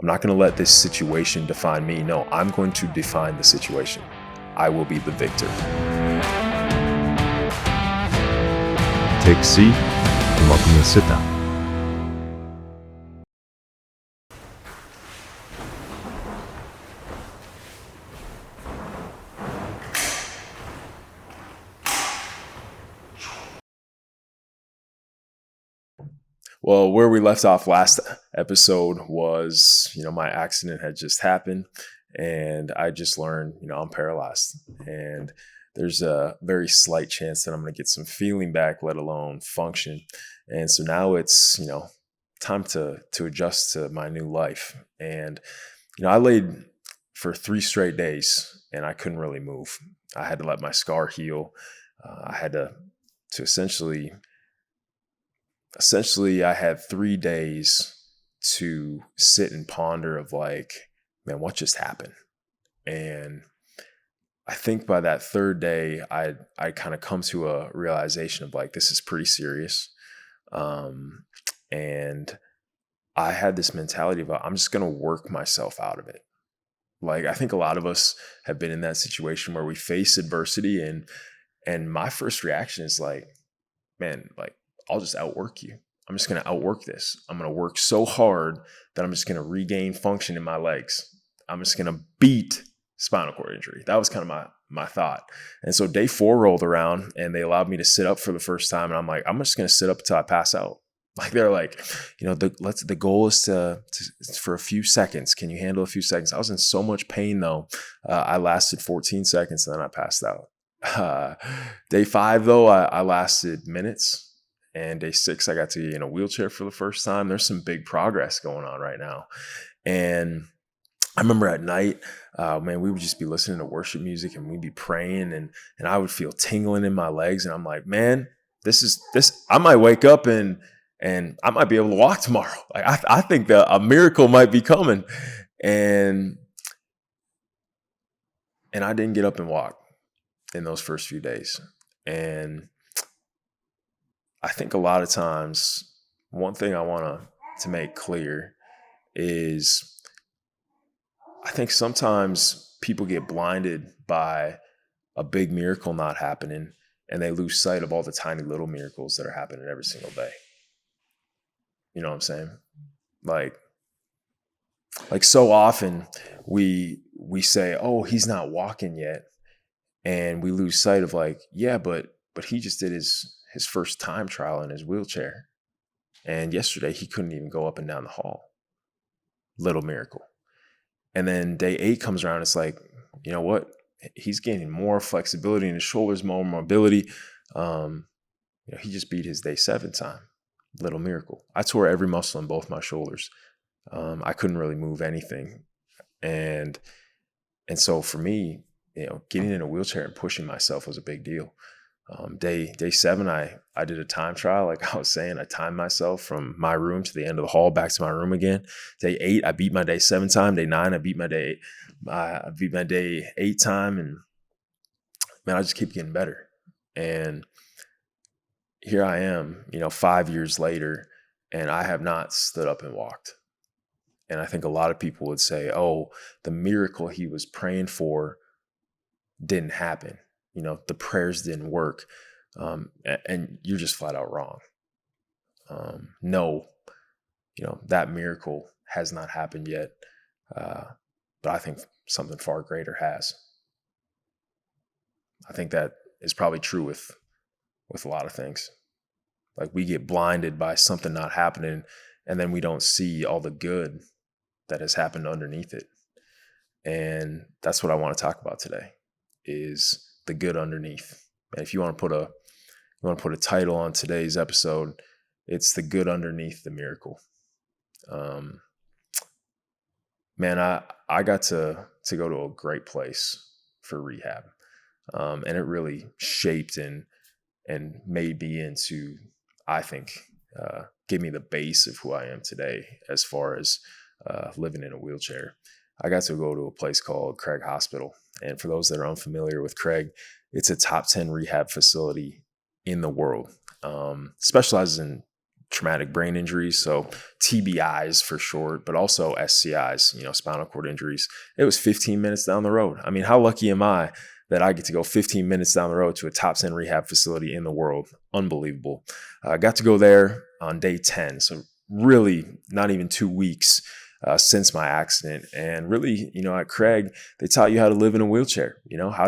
I'm not going to let this situation define me. No, I'm going to define the situation. I will be the victor. Take a seat and welcome to Sit Down. Well, where we left off last episode was, my accident had just happened and I just learned, I'm paralyzed and there's a very slight chance that I'm going to get some feeling back, let alone function. And so now it's, time to adjust to my new life. And, I laid for 3 straight days and I couldn't really move. I had to let my scar heal. I had to essentially I had 3 days to sit and ponder of man, what just happened? And I think by that third day, I kind of come to a realization of this is pretty serious. And I had this mentality of I'm just going to work myself out of it. I think a lot of us have been in that situation where we face adversity and my first reaction is man, I'll just outwork you. I'm just going to outwork this. I'm going to work so hard that I'm just going to regain function in my legs. I'm just going to beat spinal cord injury. That was kind of my thought. And so day 4 rolled around and they allowed me to sit up for the first time. And I'm just going to sit up until I pass out. They're the goal is to for a few seconds. Can you handle a few seconds? I was in so much pain though. I lasted 14 seconds and then I passed out. Day 5 though, I lasted minutes. And day 6, I got to be in a wheelchair for the first time. There's some big progress going on right now. And I remember at night, we would just be listening to worship music and we'd be praying and I would feel tingling in my legs. And I'm like, man, this, I might wake up and I might be able to walk tomorrow. I think that a miracle might be coming. And I didn't get up and walk in those first few days. And I think a lot of times, one thing I want to make clear is I think sometimes people get blinded by a big miracle not happening and they lose sight of all the tiny little miracles that are happening every single day. You know what I'm saying? So often we say, oh, he's not walking yet. And we lose sight of yeah, but he just did his first time trial in his wheelchair. And yesterday he couldn't even go up and down the hall. Little miracle. And then day 8 comes around. It's you know what? He's gaining more flexibility in his shoulders, more mobility. He just beat his day 7 time. Little miracle. I tore every muscle in both my shoulders. I couldn't really move anything. And so for me, getting in a wheelchair and pushing myself was a big deal. Day 7, I did a time trial. Like I was saying, I timed myself from my room to the end of the hall, back to my room again. Day 8, I beat my day 7 time. Day 9, I beat my day 8 time. And man, I just keep getting better. And here I am, 5 years later, and I have not stood up and walked. And I think a lot of people would say, oh, the miracle he was praying for didn't happen. The prayers didn't work. And you're just flat out wrong. No, that miracle has not happened yet. But I think something far greater has. I think that is probably true with a lot of things. We get blinded by something not happening, and then we don't see all the good that has happened underneath it. And that's what I want to talk about today, is the good underneath. And if you want to put a title on today's episode, it's the good underneath the miracle. Man, I got to go to a great place for rehab. And it really shaped and made me into, I think, gave me the base of who I am today as far as living in a wheelchair. I got to go to a place called Craig Hospital. And for those that are unfamiliar with Craig, it's a top 10 rehab facility in the world. Specializes in traumatic brain injuries, so TBIs for short, but also SCIs, spinal cord injuries. It was 15 minutes down the road. I mean, how lucky am I that I get to go 15 minutes down the road to a top 10 rehab facility in the world? Unbelievable. I got to go there on day 10, so really not even 2 weeks since my accident. And really, at Craig, they taught you how to live in a wheelchair, how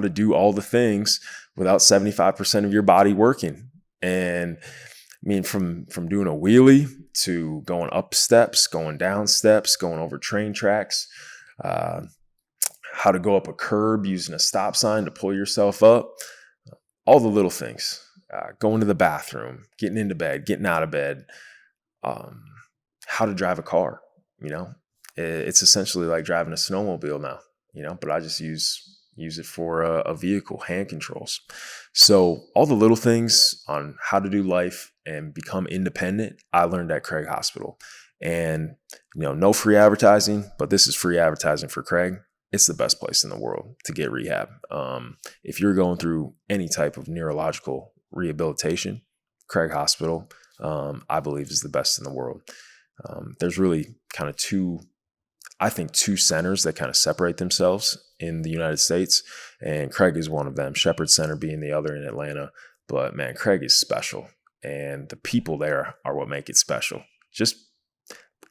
to do all the things without 75% of your body working. And I mean, from doing a wheelie to going up steps, going down steps, going over train tracks, how to go up a curb using a stop sign to pull yourself up, all the little things, going to the bathroom, getting into bed, getting out of bed, how to drive a car. It's essentially like driving a snowmobile now, but I just use it for a vehicle, hand controls. So all the little things on how to do life and become independent, I learned at Craig Hospital. And, no free advertising, but this is free advertising for Craig. It's the best place in the world to get rehab. If you're going through any type of neurological rehabilitation, Craig Hospital, I believe, is the best in the world. There's really kind of two centers that kind of separate themselves in the United States, and Craig is one of them, Shepherd Center being the other in Atlanta. But man, Craig is special, and the people there are what make it special. Just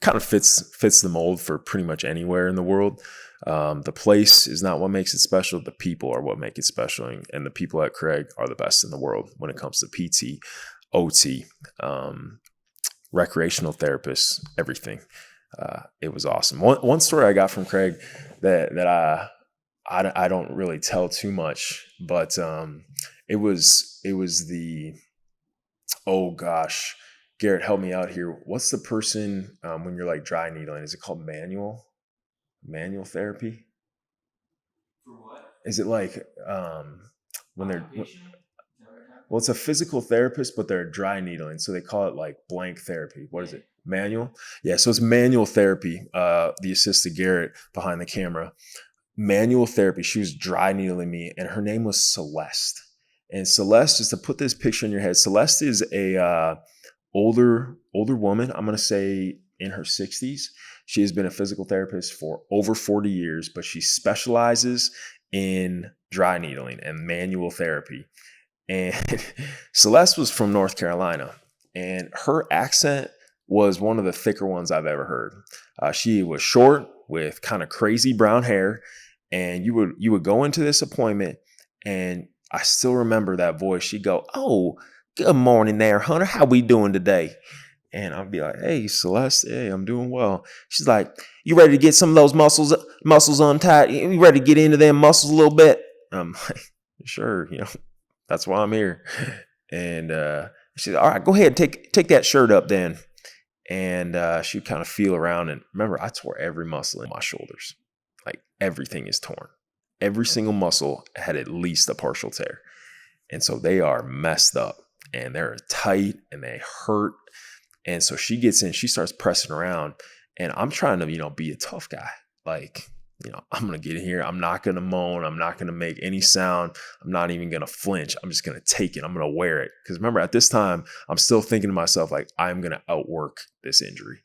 kind of fits the mold for pretty much anywhere in the world. The place is not what makes it special. The people are what make it special, and the people at Craig are the best in the world when it comes to PT, OT, recreational therapists, everything. It was awesome. One story I got from Craig that I don't really tell too much, but it was the, oh gosh, Garrett, help me out here. What's the person when you're like dry needling? Is it called manual therapy? For what? Is it like when they're well, it's a physical therapist, but they're dry needling, so they call it like blank therapy. What is it? Manual? Yeah, so it's manual therapy. The assistant Garrett behind the camera, manual therapy. She was dry needling me, and her name was Celeste. And Celeste, just to put this picture in your head, Celeste is a older woman. I'm gonna say in her 60s. She has been a physical therapist for over 40 years, but she specializes in dry needling and manual therapy. And Celeste was from North Carolina, and her accent was one of the thicker ones I've ever heard. She was short with kind of crazy brown hair, and you would go into this appointment, and I still remember that voice. She'd go, "Oh, good morning there, Hunter. How we doing today?" And I'd be like, "Hey, Celeste, hey, I'm doing well." She's like, "You ready to get some of those muscles untied? You ready to get into them muscles a little bit?" I'm like, "Sure, that's why I'm here." And she said, "All right, go ahead, take that shirt up then." And she'd kind of feel around, and remember, I tore every muscle in my shoulders. Like everything is torn. Every single muscle had at least a partial tear. And so they are messed up, and they're tight, and they hurt. And so she gets in, she starts pressing around, and I'm trying to, be a tough guy. Like, I'm going to get in here. I'm not going to moan. I'm not going to make any sound. I'm not even going to flinch. I'm just going to take it. I'm going to wear it. Because remember, at this time, I'm still thinking to myself, like, I'm going to outwork this injury.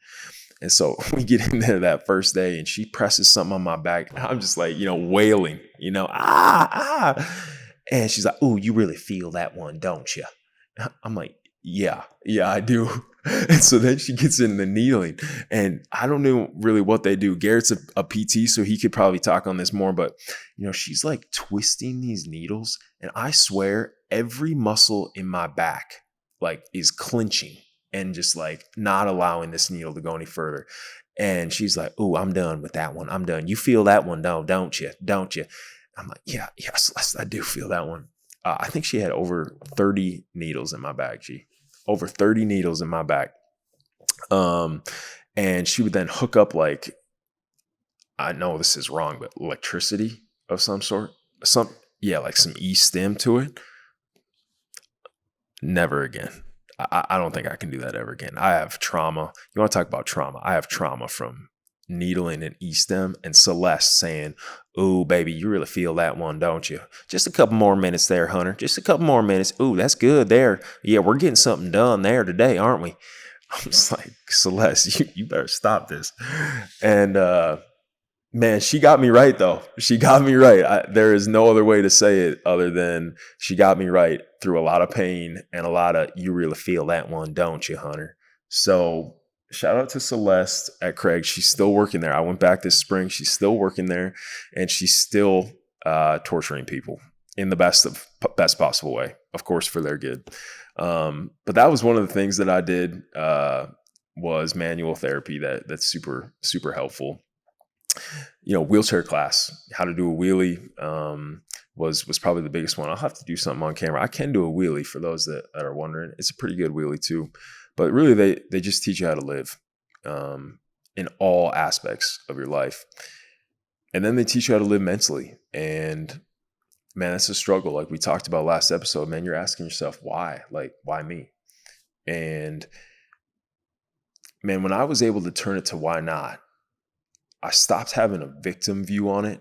And so we get in there that first day, and she presses something on my back. And I'm just like, wailing, ah. And she's like, "Ooh, you really feel that one, don't you?" I'm like, yeah, I do. And so then she gets in the needling, and I don't know really what they do. Garrett's a PT, so he could probably talk on this more, but she's like twisting these needles, and I swear every muscle in my back like is clenching and just like not allowing this needle to go any further. And she's like, "Ooh, I'm done with that one. I'm done. You feel that one, don't you? Don't you?" I'm like, yes, I do feel that one. I think she had over 30 needles in my back, over 30 needles in my back. And she would then hook up like, I know this is wrong, but electricity of some sort. Like some E-stim to it. Never again. I don't think I can do that ever again. I have trauma. You want to talk about trauma? I have trauma from needling an E-stem and Celeste saying, "Ooh, baby, you really feel that one, don't you? Just a couple more minutes there, Hunter. Just a couple more minutes. Ooh, that's good there. Yeah, we're getting something done there today, aren't we?" I'm just like, Celeste, you better stop this. And man, she got me right, though. She got me right. There is no other way to say it other than she got me right through a lot of pain and a lot of, "You really feel that one, don't you, Hunter?" So shout out to Celeste at Craig. She's still working there. I went back this spring. She's still working there, and she's still torturing people in the best possible way, of course, for their good. But that was one of the things that I did was manual therapy. That's super, super helpful. Wheelchair class, how to do a wheelie was probably the biggest one. I'll have to do something on camera. I can do a wheelie for those that are wondering. It's a pretty good wheelie too. But really, they just teach you how to live in all aspects of your life. And then they teach you how to live mentally. And man, that's a struggle. Like we talked about last episode, man, you're asking yourself, why? Like, why me? And man, when I was able to turn it to why not, I stopped having a victim view on it.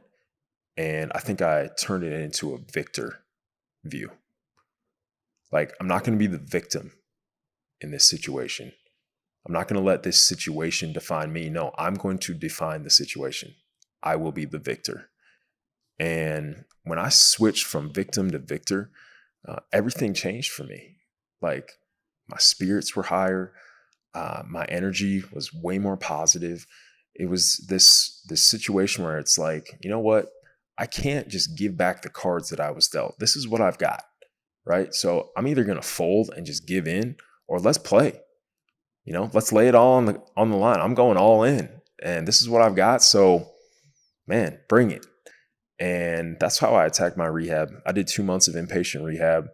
And I think I turned it into a victor view. Like, I'm not going to be the victim in this situation. I'm not going to let this situation define me. No, I'm going to define the situation. I will be the victor. And when I switched from victim to victor, everything changed for me. Like my spirits were higher. My energy was way more positive. It was this situation where it's like, you know what? I can't just give back the cards that I was dealt. This is what I've got, right? So I'm either going to fold and just give in, or let's play. Let's lay it all on the line. I'm going all in, and this is what I've got. So, man, bring it. And that's how I attacked my rehab. I did 2 months of inpatient rehab,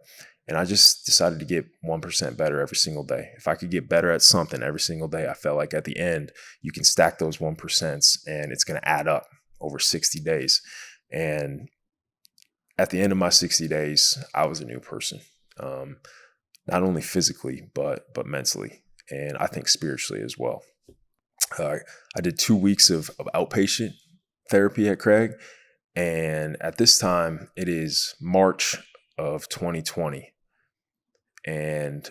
and I just decided to get 1% better every single day. If I could get better at something every single day, I felt like at the end, you can stack those 1% and it's going to add up over 60 days. And at the end of my 60 days, I was a new person, not only physically, but mentally, and I think spiritually as well. I did 2 weeks of outpatient therapy at Craig. And at this time, it is March of 2020. And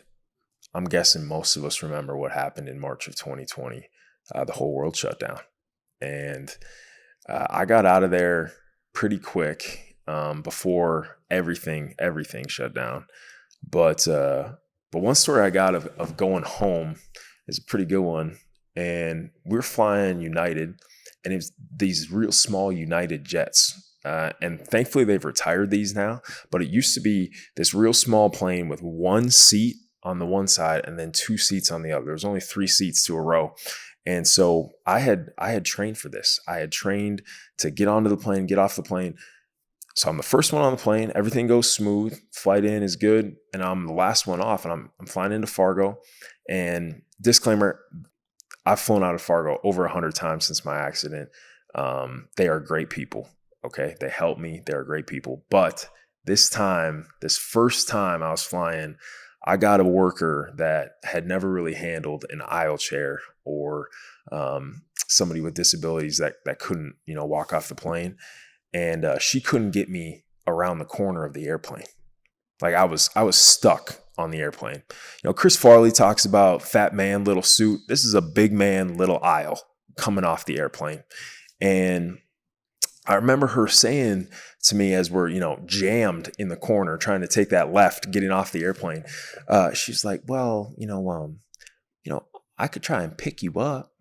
I'm guessing most of us remember what happened in March of 2020. The whole world shut down. And I got out of there pretty quick before everything shut down. But one story I got of going home is a pretty good one. And we're flying United, and it was these real small United jets. And thankfully they've retired these now, but it used to be this real small plane with one seat on the one side and then 2 seats on the other. There was only 3 seats to a row. And so I had trained for this. I had trained to get onto the plane, get off the plane. So I'm the first one on the plane. Everything goes smooth. Flight in is good. And I'm the last one off, and I'm flying into Fargo. And disclaimer, I've flown out of Fargo over 100 times since my accident. They are great people. Okay. They helped me. They're great people. But this first time I was flying, I got a worker that had never really handled an aisle chair or somebody with disabilities that couldn't, walk off the plane. And she couldn't get me around the corner of the airplane. Like I was stuck on the airplane. Chris Farley talks about fat man, little suit. This is a big man, little aisle coming off the airplane. And I remember her saying to me as we're, jammed in the corner, trying to take that left, getting off the airplane. She's like, well, I could try and pick you up.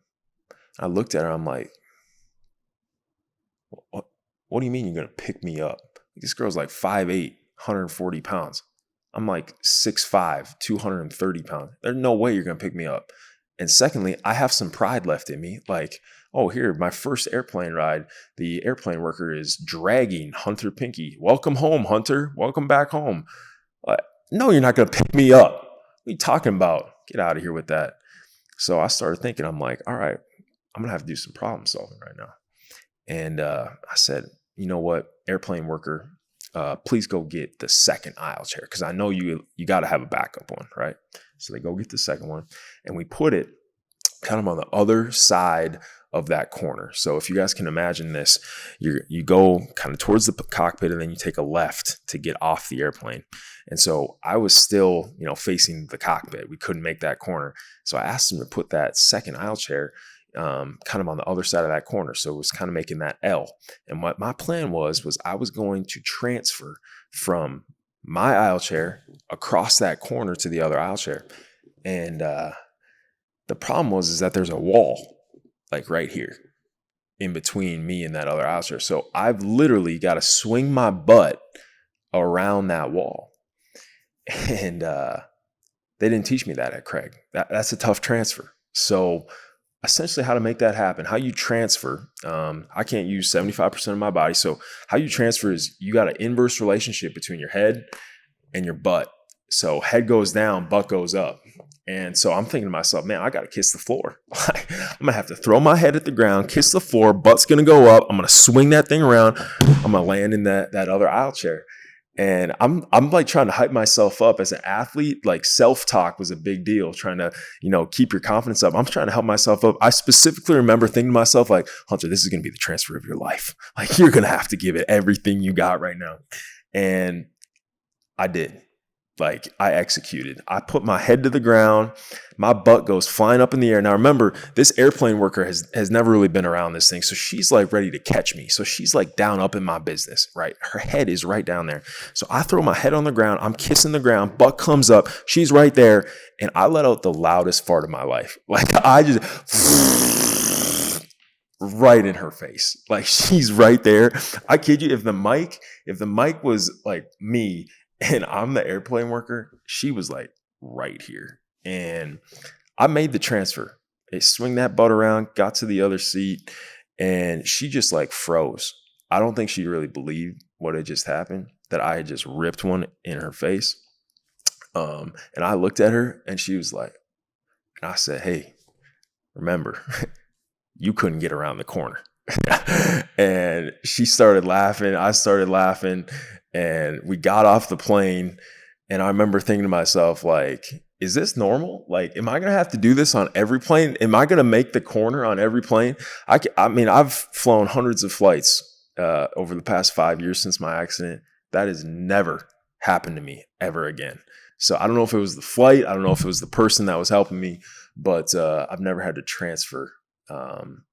I looked at her. I'm like, what do you mean you're going to pick me up? This girl's like 5'8", 140 pounds. I'm like 6'5", 230 pounds. There's no way you're going to pick me up. And secondly, I have some pride left in me. Like, oh, here, my first airplane ride, the airplane worker is dragging Hunter Pinky. Welcome home, Hunter. Welcome back home. No, you're not going to pick me up. What are you talking about? Get out of here with that. So I started thinking, I'm like, all right, I'm going to have to do some problem solving right now. And I said, you know what, airplane worker, please go get the second aisle chair, because I know you got to have a backup one, right? So they go get the second one, and we put it kind of on the other side of that corner. So if you guys can imagine this, you go kind of towards the cockpit and then you take a left to get off the airplane. And so I was still, facing the cockpit. We couldn't make that corner. So I asked him to put that second aisle chair kind of on the other side of that corner. So it was kind of making that L. And what my plan was I was going to transfer from my aisle chair across that corner to the other aisle chair. And the problem was that there's a wall like right here in between me and that other aisle chair. So I've literally got to swing my butt around that wall. And they didn't teach me that at Craig. That's a tough transfer. So essentially how to make that happen, how you transfer, I can't use 75% of my body. So how you transfer is you got an inverse relationship between your head and your butt. So head goes down, butt goes up. And so I'm thinking to myself, man, I got to kiss the floor. I'm going to have to throw my head at the ground, kiss the floor, butt's going to go up. I'm going to swing that thing around. I'm going to land in that other aisle chair. And I'm like trying to hype myself up as an athlete. Like self-talk was a big deal, trying to, keep your confidence up. I'm trying to help myself up. I specifically remember thinking to myself, like, Hunter, this is going to be the transfer of your life. Like, you're going to have to give it everything you got right now. And I did. Like, I executed. I put my head to the ground. My butt goes flying up in the air. Now, remember, this airplane worker has never really been around this thing. So she's like ready to catch me. So she's like down up in my business, right? Her head is right down there. So I throw my head on the ground. I'm kissing the ground. Butt comes up. She's right there. And I let out the loudest fart of my life. Like, I just right in her face. Like, she's right there. I kid you, if the mic was like me, and I'm the airplane worker, she was like right here. And I made the transfer. They swing that butt around, got to the other seat, and she just like froze. I don't think she really believed what had just happened, that I had just ripped one in her face. And I looked at her and she was like, and I said, hey, remember, you couldn't get around the corner. And she started laughing. I started laughing. And we got off the plane, and I remember thinking to myself, like, is this normal? Like, am I going to have to do this on every plane? Am I going to make the corner on every plane? I mean, I've flown hundreds of flights over the past 5 years since my accident. That has never happened to me ever again. So I don't know if it was the flight. I don't know if it was the person that was helping me, but I've never had to transfer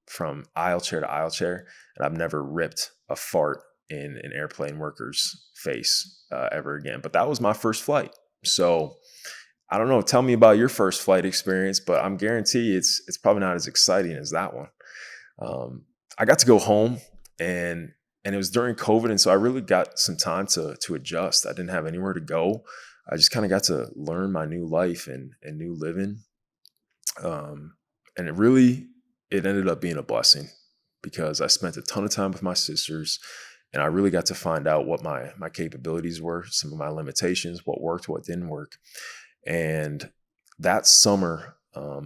from aisle chair to aisle chair, and I've never ripped a fart in an airplane worker's face ever again. But that was my first flight. So I don't know. Tell me about your first flight experience, but I'm guarantee it's probably not as exciting as that one. I got to go home, and it was during COVID, and so I really got some time to adjust. I didn't have anywhere to go. I just kind of got to learn my new life and new living. And it ended up being a blessing because I spent a ton of time with my sisters. And I really got to find out what my capabilities were, some of my limitations, what worked, what didn't work. And that summer,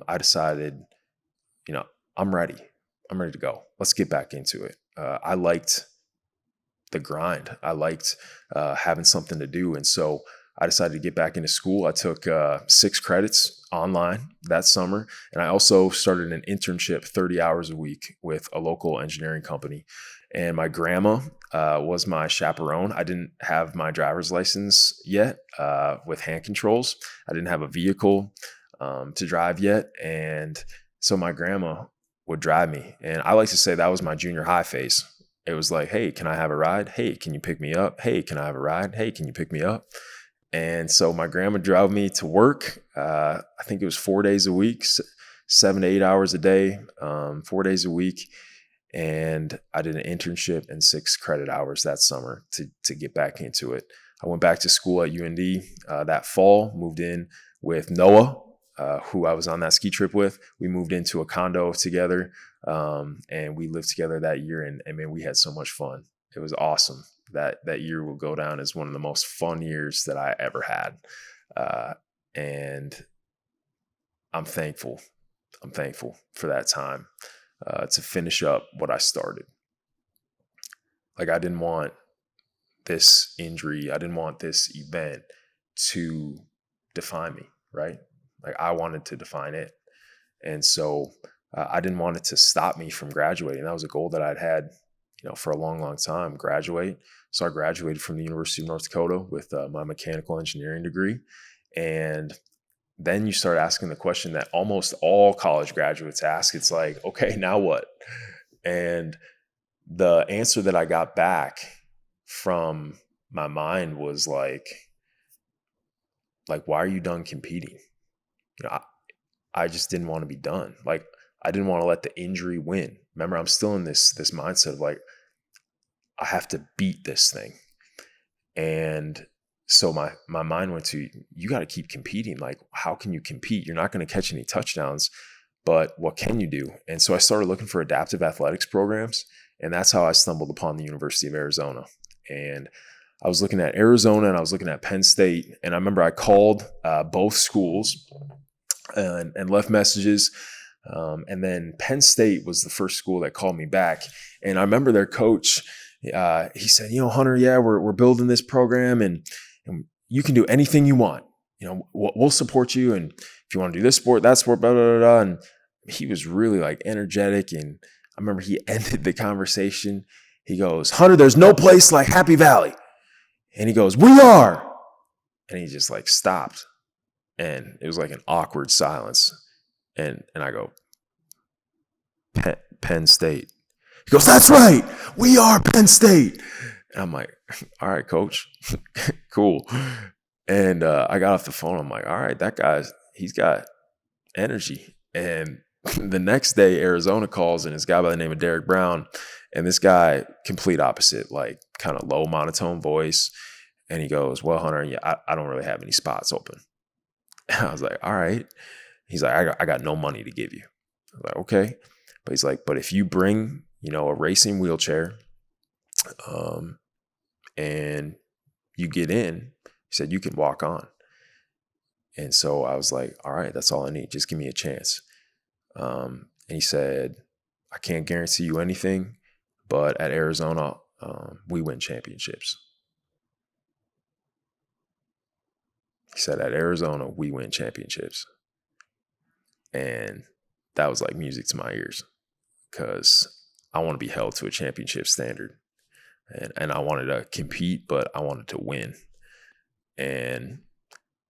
I decided, I'm ready. I'm ready to go. Let's get back into it. I liked the grind. I liked having something to do. And so I decided to get back into school. I took 6 credits online that summer. And I also started an internship 30 hours a week with a local engineering company. And my grandma was my chaperone. I didn't have my driver's license yet with hand controls. I didn't have a vehicle to drive yet. And so my grandma would drive me. And I like to say that was my junior high phase. It was like, hey, can I have a ride? Hey, can you pick me up? Hey, can I have a ride? Hey, can you pick me up? And so my grandma drove me to work. I think it was 4 days a week, 7 to 8 hours a day, 4 days a week. And I did an internship and 6 credit hours that summer to get back into it. I went back to school at UND that fall, moved in with Noah, who I was on that ski trip with. We moved into a condo together, and we lived together that year. And man, we had so much fun. It was awesome. That year will go down as one of the most fun years that I ever had. And I'm thankful. I'm thankful for that time. To finish up what I started. Like, I didn't want this injury, I didn't want this event to define me, right? Like, I wanted to define it. And so I didn't want it to stop me from graduating. That was a goal that I'd had, for a long, long time, graduate. So I graduated from the University of North Dakota with my mechanical engineering degree. And then you start asking the question that almost all college graduates ask. It's like, okay, now what? And the answer that I got back from my mind was like, why are you done competing? I just didn't want to be done. Like, I didn't want to let the injury win. Remember, I'm still in this mindset of like, I have to beat this thing. And so my mind went to, you got to keep competing. Like, how can you compete? You're not going to catch any touchdowns, but what can you do? And so I started looking for adaptive athletics programs. And that's how I stumbled upon the University of Arizona. And I was looking at Arizona and I was looking at Penn State. And I remember I called both schools and left messages. And then Penn State was the first school that called me back. And I remember their coach, he said, Hunter, yeah, we're building this program and you can do anything you want. We'll support you. And if you want to do this sport, that sport, blah, blah, blah, blah. And he was really like energetic. And I remember he ended the conversation. He goes, Hunter, there's no place like Happy Valley. And he goes, we are. And he just like stopped. And it was like an awkward silence. And I go, Penn State. He goes, that's right. We are Penn State. And I'm like, all right, coach. Cool. And I got off the phone. I'm like, all right, that guy's, he's got energy. And the next day, Arizona calls and this guy by the name of Derek Brown. And this guy, complete opposite, like kind of low monotone voice. And he goes, well, Hunter, yeah, I don't really have any spots open. And I was like, all right. He's like, I got no money to give you. I was like, okay. But he's like, but if you bring, a racing wheelchair and you get in, he said, you can walk on. And so I was like, all right, that's all I need. Just give me a chance. And he said, I can't guarantee you anything, but at Arizona, we win championships. He said, at Arizona, we win championships. And that was like music to my ears because I want to be held to a championship standard. And I wanted to compete, but I wanted to win. And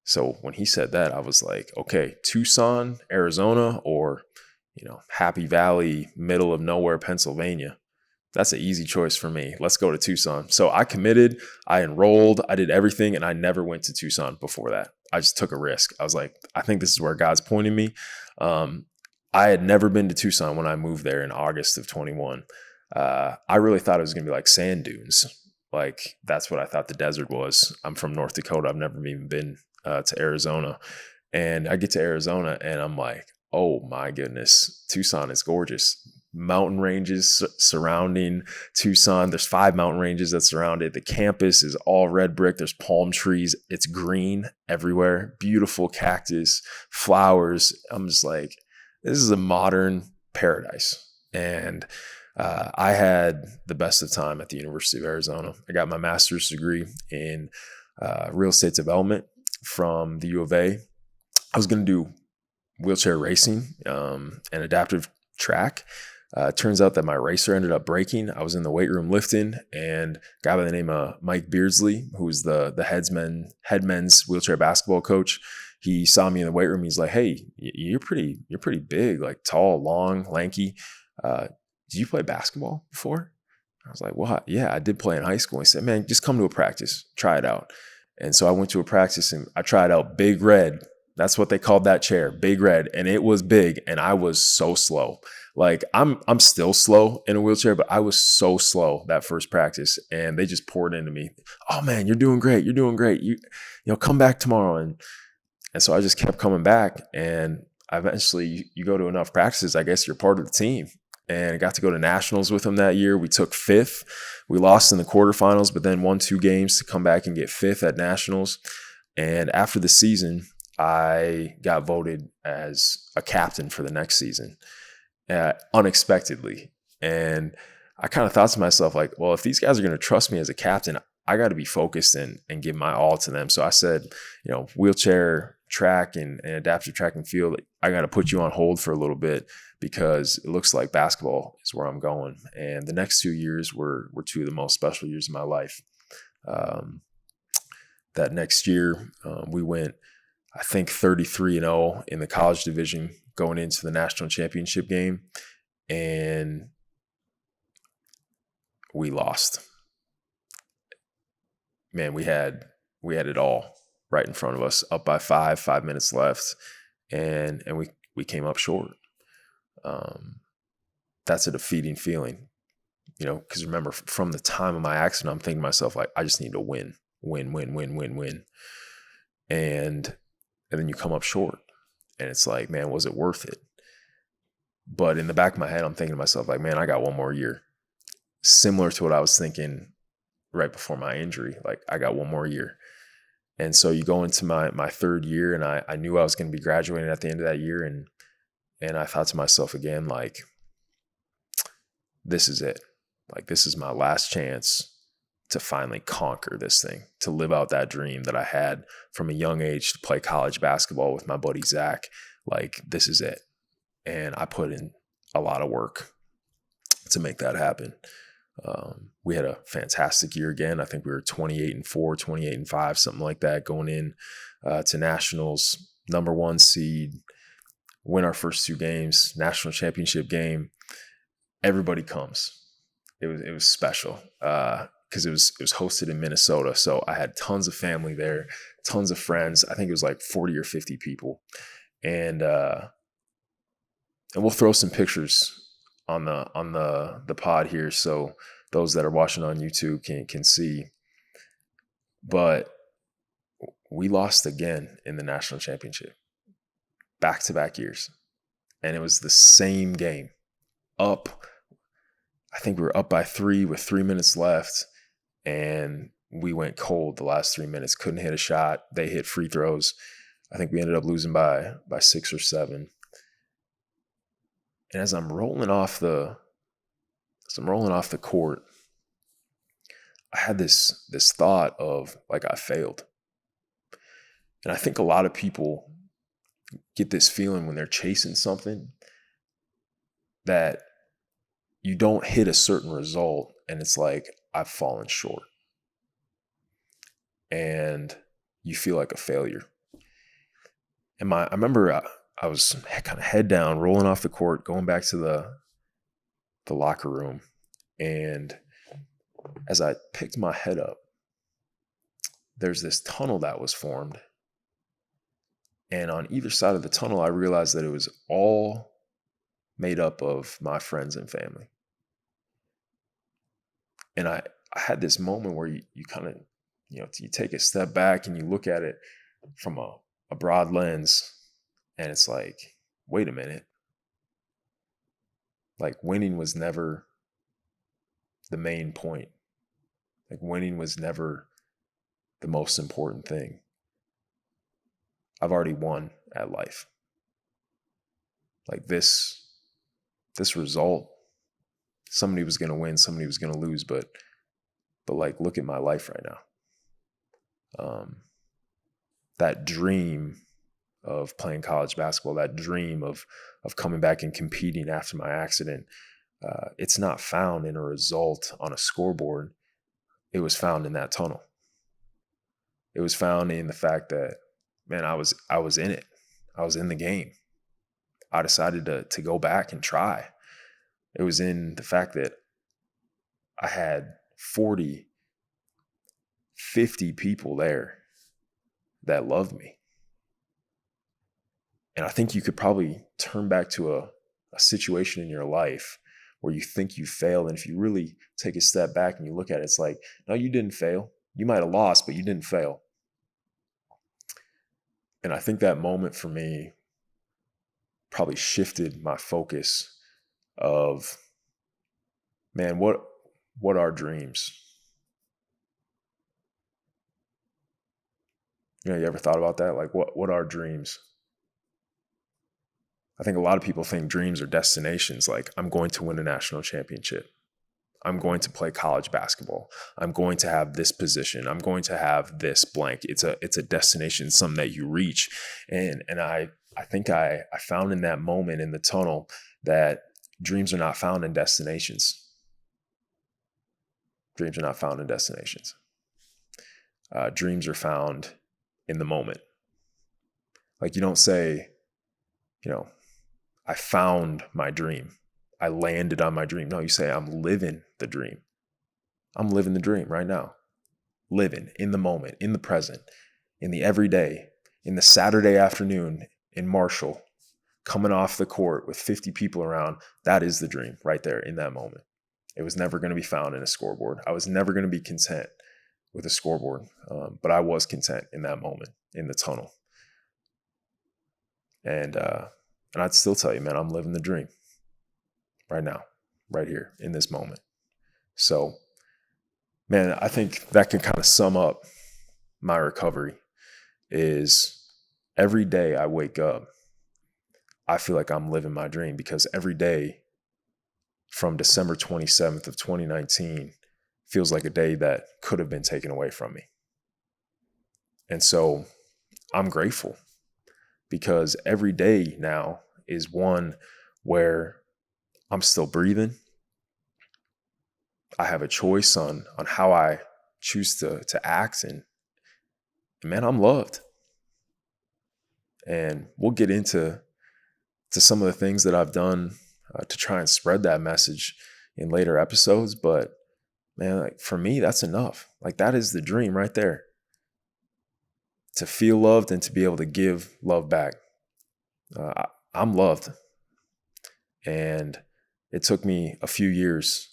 so when he said that, I was like, okay, Tucson, Arizona, or, Happy Valley, middle of nowhere, Pennsylvania. That's an easy choice for me. Let's go to Tucson. So I committed, I enrolled, I did everything, and I never went to Tucson before that. I just took a risk. I was like, I think this is where God's pointing me. I had never been to Tucson when I moved there in August of 21. I really thought it was going to be like sand dunes. Like, that's what I thought the desert was. I'm from North Dakota. I've never even been to Arizona. And I get to Arizona and I'm like, oh my goodness, Tucson is gorgeous. Mountain ranges surrounding Tucson. There's 5 mountain ranges that surround it. The campus is all red brick. There's palm trees. It's green everywhere. Beautiful cactus, flowers. I'm just like, this is a modern paradise. And I had the best of time at the University of Arizona. I got my master's degree in real estate development from the U of A. I was going to do wheelchair racing and adaptive track. Turns out that my racer ended up breaking. I was in the weight room lifting, and a guy by the name of Mike Beardsley, who's the head men's wheelchair basketball coach, he saw me in the weight room. He's like, "Hey, you're pretty big, like tall, long, lanky. Did you play basketball before?" I was like, "Well, yeah, I did play in high school." He said, "Man, just come to a practice, try it out." And so I went to a practice and I tried out Big Red. That's what they called that chair, Big Red. And it was big. And I was so slow. Like I'm still slow in a wheelchair, but I was so slow that first practice. And they just poured into me. "Oh man, you're doing great. You're doing great. You come back tomorrow." And so I just kept coming back. And eventually you go to enough practices, I guess you're part of the team. And I got to go to nationals with them that year. We took 5th. We lost in the quarterfinals, but then won 2 games to come back and get 5th at nationals. And after the season, I got voted as a captain for the next season, unexpectedly. And I kind of thought to myself, like, well, if these guys are going to trust me as a captain, I got to be focused and give my all to them. So I said, wheelchair track and adaptive track and field, I got to put you on hold for a little bit because it looks like basketball is where I'm going. And the next 2 years were two of the most special years of my life. That next year, we went, I think, 33-0 in the college division going into the national championship game. And we lost. Man, we had it all right in front of us, up by 5 minutes left, and we came up short. That's a defeating feeling, because remember, from the time of my accident, I'm thinking to myself, like, I just need to win. And then you come up short, and it's like, man, was it worth it? But in the back of my head, I'm thinking to myself, like, man, I got one more year. Similar to what I was thinking right before my injury, like, I got one more year. And so you go into my third year, and I knew I was going to be graduating at the end of that year. And I thought to myself again, like, this is it. Like, this is my last chance to finally conquer this thing, to live out that dream that I had from a young age to play college basketball with my buddy Zach. Like, this is it. And I put in a lot of work to make that happen. We had a fantastic year again. I think we were 28-4, 28-5, something like that, going in to nationals, number 1 seed, win our first 2 games, national championship game. Everybody comes. It was special because it was hosted in Minnesota. So I had tons of family there, tons of friends. I think it was like 40 or 50 people, and we'll throw some pictures on the pod here, so those that are watching on YouTube can see. But we lost again in the national championship, back-to-back years, and it was the same game. I think we were up by 3 with 3 minutes left, and we went cold the last 3 minutes. Couldn't hit a shot. They hit free throws. I think we ended up losing by 6 or 7. And as I'm rolling off the court, I had this thought of, like, I failed. And I think a lot of people get this feeling when they're chasing something that you don't hit a certain result, and it's like, I've fallen short. And you feel like a failure. And I remember I was kind of head down, rolling off the court, going back to the locker room. And as I picked my head up, there's this tunnel that was formed. And on either side of the tunnel, I realized that it was all made up of my friends and family. And I had this moment where you kind of, you take a step back and you look at it from a broad lens, and it's like, wait a minute. Like, winning was never the main point. Like, winning was never the most important thing. I've already won at life. Like, this result, somebody was going to win, somebody was going to lose, but like, look at my life right now. That dream of playing college basketball, that dream of coming back and competing after my accident, it's not found in a result on a scoreboard. It was found in that tunnel. It was found in the fact that, man, I was in it. I was in the game. I decided to go back and try. It was in the fact that I had 40, 50 people there that loved me. And I think you could probably turn back to a situation in your life where you think you failed. And if you really take a step back and you look at it, it's like, no, you didn't fail. You might have lost, but you didn't fail. And I think that moment for me probably shifted my focus of, man, what are dreams? You ever thought about that? Like, what are dreams? I think a lot of people think dreams are destinations. Like, I'm going to win a national championship. I'm going to play college basketball. I'm going to have this position. I'm going to have this blank. It's a destination, something that you reach. And I think I found in that moment in the tunnel that dreams are not found in destinations. Dreams are not found in destinations. Dreams are found in the moment. Like, you don't say, I found my dream. I landed on my dream. No, you say, I'm living the dream. I'm living the dream right now. Living in the moment, in the present, in the everyday, in the Saturday afternoon in Marshall, coming off the court with 50 people around. That is the dream right there in that moment. It was never going to be found in a scoreboard. I was never going to be content with a scoreboard, but I was content in that moment, in the tunnel. And I'd still tell you, man, I'm living the dream right now, right here in this moment. So, man, I think that can kind of sum up my recovery. Is every day I wake up, I feel like I'm living my dream, because every day from December 27th of 2019 feels like a day that could have been taken away from me. And so I'm grateful, because every day now is one where I'm still breathing. I have a choice on how I choose to act, and man, I'm loved. And we'll get into some of the things that I've done to try and spread that message in later episodes. But man, like, for me, that's enough. Like, that is the dream right there. To feel loved and to be able to give love back. I'm loved. And it took me a few years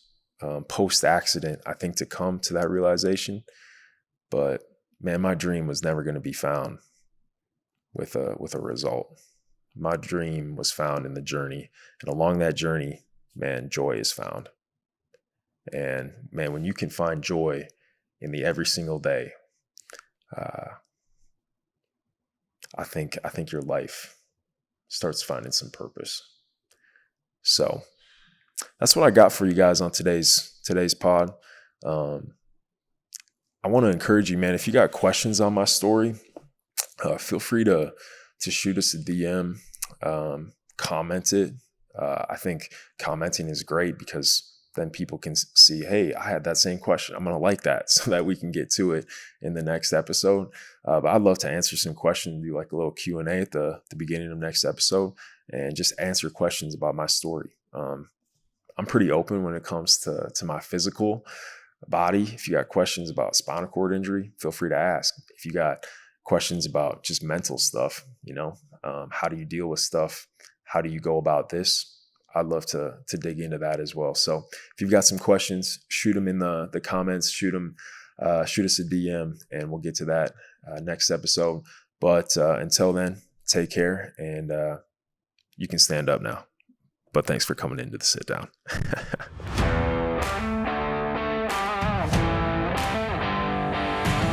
post-accident, I think, to come to that realization. But man, my dream was never going to be found with a result. My dream was found in the journey. And along that journey, man, joy is found. And man, when you can find joy in the every single day, I think your life starts finding some purpose. So that's what I got for you guys on today's pod. I want to encourage you, man, if you got questions on my story, feel free to shoot us a DM, comment it. I think commenting is great, because then people can see, hey, I had that same question. I'm going to like that, so that we can get to it in the next episode. But I'd love to answer some questions, do like a little Q&A at the beginning of next episode, and just answer questions about my story. I'm pretty open when it comes to my physical body. If you got questions about spinal cord injury, feel free to ask. If you got questions about just mental stuff, how do you deal with stuff? How do you go about this? I'd love to dig into that as well. So if you've got some questions, shoot them in the comments, shoot us a DM, and we'll get to that next episode. But until then, take care, and you can stand up now. But thanks for coming into the sit down.